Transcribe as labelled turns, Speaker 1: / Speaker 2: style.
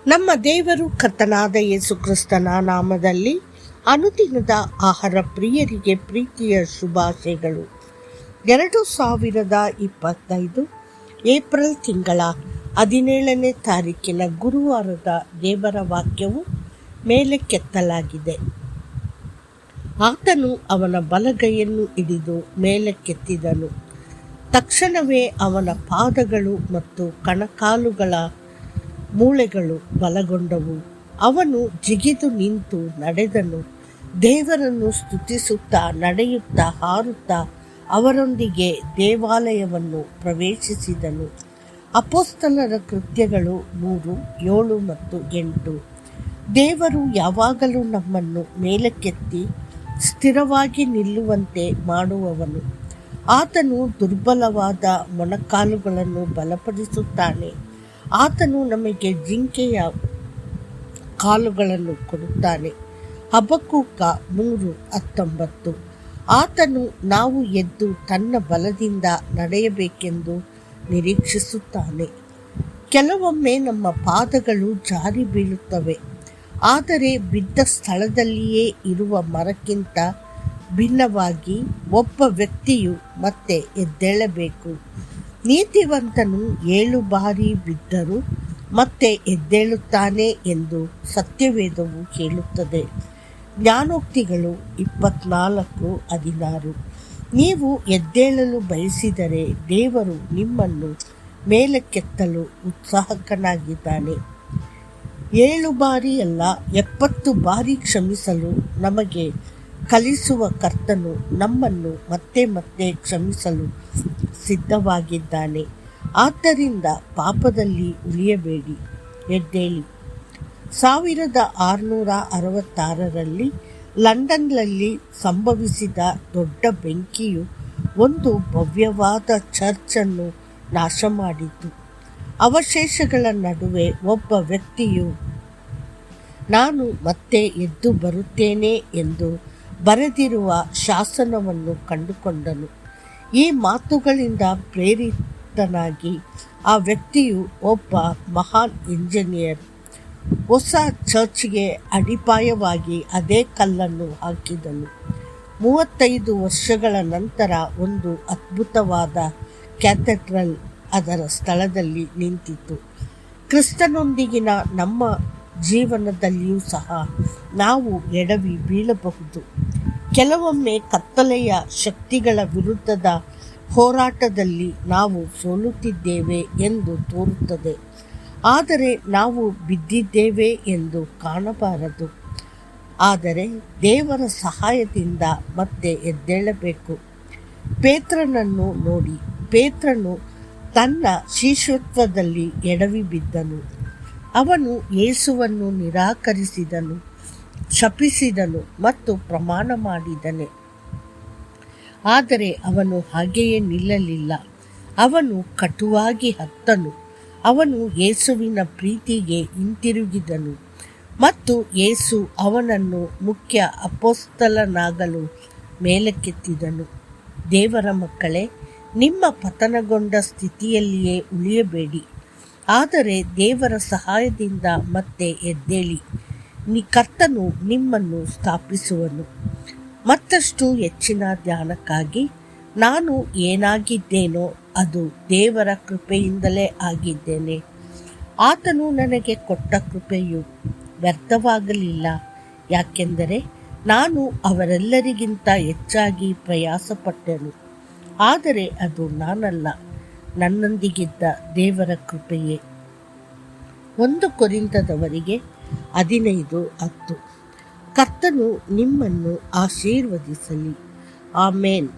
Speaker 1: ನಮ್ಮ ದೇವರು ಕರ್ತನಾದ ಯೇಸು ಕ್ರಿಸ್ತನ ನಾಮದಲ್ಲಿ ಅನುದಿನದ ಆಹಾರ ಪ್ರಿಯರಿಗೆ ಪ್ರೀತಿಯ ಶುಭಾಶಯಗಳು. 2025 ಏಪ್ರಿಲ್ ತಿಂಗಳ 17ನೇ ತಾರೀಕಿನ ಗುರುವಾರದ ದೇವರ ವಾಕ್ಯವು ಮೇಲಕ್ಕೆತ್ತಲಾಗಿದೆ. ಆತನು ಅವನ ಬಲಗೈಯನ್ನು ಹಿಡಿದು ಮೇಲಕ್ಕೆತ್ತಿದನು. ತಕ್ಷಣವೇ ಅವನ ಪಾದಗಳು ಮತ್ತು ಕಣಕಾಲುಗಳ ಮೂಳೆಗಳು ಬಲಗೊಂಡವು. ಅವನು ಜಿಗಿದು ನಿಂತು ನಡೆದನು. ದೇವರನ್ನು ಸ್ತುತಿಸುತ್ತಾ ನಡೆಯುತ್ತಾ ಹಾರುತ್ತಾ ಅವರೊಂದಿಗೆ ದೇವಾಲಯವನ್ನು ಪ್ರವೇಶಿಸಿದನು. ಅಪೊಸ್ತಲರ ಕೃತ್ಯಗಳು 3, 7 ಮತ್ತು 8. ದೇವರು ಯಾವಾಗಲೂ ನಮ್ಮನ್ನು ಮೇಲಕ್ಕೆತ್ತಿ ಸ್ಥಿರವಾಗಿ ನಿಲ್ಲುವಂತೆ ಮಾಡುವವನು. ಆತನು ದುರ್ಬಲವಾದ ಮೊಣಕಾಲುಗಳನ್ನು ಬಲಪಡಿಸುತ್ತಾನೆ. ಆತನು ನಮಗೆ ಜಿಂಕೆಯ ಕಾಲುಗಳನ್ನು ಕೊಡುತ್ತಾನೆ. ಹಬಕ್ಕೂಕ 3:19. ಆತನು ನಾವು ಎದ್ದು ತನ್ನ ಬಲದಿಂದ ನಡೆಯಬೇಕೆಂದು ನಿರೀಕ್ಷಿಸುತ್ತಾನೆ. ಕೆಲವೊಮ್ಮೆ ನಮ್ಮ ಪಾದಗಳು ಜಾರಿ ಬೀಳುತ್ತವೆ, ಆದರೆ ಬಿದ್ದ ಸ್ಥಳದಲ್ಲಿಯೇ ಇರುವ ಮರಕ್ಕಿಂತ ಭಿನ್ನವಾಗಿ ಒಬ್ಬ ವ್ಯಕ್ತಿಯು ಮತ್ತೆ ಎದ್ದೇಳಬೇಕು. ನೀತಿವಂತನು 7 ಬಾರಿ ಬಿದ್ದರೂ ಮತ್ತೆ ಎದ್ದೇಳುತ್ತಾನೆ ಎಂದು ಸತ್ಯವೇದವು ಹೇಳುತ್ತದೆ. ಜ್ಞಾನೋಕ್ತಿಗಳು 24:16. ನೀವು ಎದ್ದೇಳಲು ಬಯಸಿದರೆ ದೇವರು ನಿಮ್ಮನ್ನು ಮೇಲಕ್ಕೆತ್ತಲು ಉತ್ಸಾಹಕನಾಗಿದ್ದಾನೆ. 7 ಬಾರಿ ಅಲ್ಲ, 70 ಬಾರಿ ಕ್ಷಮಿಸಲು ನಮಗೆ ಕಲಿಸುವ ಕರ್ತನು ನಮ್ಮನ್ನು ಮತ್ತೆ ಮತ್ತೆ ಕ್ಷಮಿಸಲು ಸಿದ್ಧವಾಗಿದ್ದಾನೆ. ಆದ್ದರಿಂದ ಪಾಪದಲ್ಲಿ ಉಳಿಯಬೇಡಿ, ಎದ್ದೇಳಿ. 1666ರಲ್ಲಿ ಲಂಡನ್ನಲ್ಲಿ ಸಂಭವಿಸಿದ ದೊಡ್ಡ ಬೆಂಕಿಯು ಒಂದು ಭವ್ಯವಾದ ಚರ್ಚನ್ನು ನಾಶ ಮಾಡಿತು. ಅವಶೇಷಗಳ ನಡುವೆ ಒಬ್ಬ ವ್ಯಕ್ತಿಯು ನಾನು ಮತ್ತೆ ಎದ್ದು ಬರುತ್ತೇನೆ ಎಂದು ಬರೆದಿರುವ ಶಾಸನವನ್ನು ಕಂಡುಕೊಂಡನು. ಈ ಮಾತುಗಳಿಂದ ಪ್ರೇರಿತನಾಗಿ ಆ ವ್ಯಕ್ತಿಯು ಒಬ್ಬ ಮಹಾನ್ ಇಂಜಿನಿಯರ್ ಹೊಸ ಚರ್ಚ್ಗೆ ಅಡಿಪಾಯವಾಗಿ ಅದೇ ಕಲ್ಲನ್ನು ಹಾಕಿದನು. 35 ವರ್ಷಗಳ ನಂತರ ಒಂದು ಅದ್ಭುತವಾದ ಕ್ಯಾಥೆಡ್ರಲ್ ಅದರ ಸ್ಥಳದಲ್ಲಿ ನಿಂತಿತು. ಕ್ರಿಸ್ತನೊಂದಿಗಿನ ನಮ್ಮ ಜೀವನದಲ್ಲಿಯೂ ಸಹ ನಾವು ಎಡವಿ ಬೀಳಬಹುದು. ಕೆಲವೊಮ್ಮೆ ಕತ್ತಲೆಯ ಶಕ್ತಿಗಳ ವಿರುದ್ಧದ ಹೋರಾಟದಲ್ಲಿ ನಾವು ಸೋಲುತ್ತಿದ್ದೇವೆ ಎಂದು ತೋರುತ್ತದೆ, ಆದರೆ ನಾವು ಬಿದ್ದಿದ್ದೇವೆ ಎಂದು ಕಾಣಬಾರದು. ಆದರೆ ದೇವರ ಸಹಾಯದಿಂದ ಮತ್ತೆ ಎದ್ದೇಳಬೇಕು. ಪೇತ್ರನನ್ನು ನೋಡಿ. ಪೇತ್ರನು ತನ್ನ ಶಿಷ್ಯತ್ವದಲ್ಲಿ ಎಡವಿ ಬಿದ್ದನು. ಅವನು ಯೇಸುವನ್ನು ನಿರಾಕರಿಸಿದನು, ಶಪಿಸಿದನು ಮತ್ತು ಪ್ರಮಾಣ ಮಾಡಿದನು. ಆದರೆ ಅವನು ಹಾಗೆಯೇ ನಿಲ್ಲಲಿಲ್ಲ. ಅವನು ಕಟುವಾಗಿ ಹತ್ತನು. ಅವನು ಯೇಸುವಿನ ಪ್ರೀತಿಗೆ ಹಿಂತಿರುಗಿದನು ಮತ್ತು ಯೇಸು ಅವನನ್ನು ಮುಖ್ಯ ಅಪೊಸ್ತಲನಾಗಲು ಮೇಲಕ್ಕೆತ್ತಿದನು. ದೇವರ ಮಕ್ಕಳೇ, ನಿಮ್ಮ ಪತನಗೊಂಡ ಸ್ಥಿತಿಯಲ್ಲಿಯೇ ಉಳಿಯಬೇಡಿ, ಆದರೆ ದೇವರ ಸಹಾಯದಿಂದ ಮತ್ತೆ ಎದ್ದೇಳಿ. ಕರ್ತನು ನಿಮ್ಮನ್ನು ಸ್ಥಾಪಿಸುವನು. ಮತ್ತಷ್ಟು ಹೆಚ್ಚಿನ ಧ್ಯಾನಕ್ಕಾಗಿ ನಾನು ಏನಾಗಿದ್ದೇನೋ ಅದು ದೇವರ ಕೃಪೆಯಿಂದಲೇ ಆಗಿದ್ದೇನೆ. ಆತನು ನನಗೆ ಕೊಟ್ಟ ಕೃಪೆಯು ವ್ಯರ್ಥವಾಗಲಿಲ್ಲ, ಯಾಕೆಂದರೆ ನಾನು ಅವರೆಲ್ಲರಿಗಿಂತ ಹೆಚ್ಚಾಗಿ ಪ್ರಯಾಸಪಟ್ಟೆನು. ಆದರೆ ಅದು ನಾನಲ್ಲ, ನನ್ನೊಂದಿಗಿದ್ದ ದೇವರ ಕೃಪೆಯೇ. 1 ಕೊರಿಂಥದವರಿಗೆ 15:10. ಕರ್ತನು ನಿಮ್ಮನ್ನು ಆಶೀರ್ವದಿಸಲಿ. ಆಮೇನ್.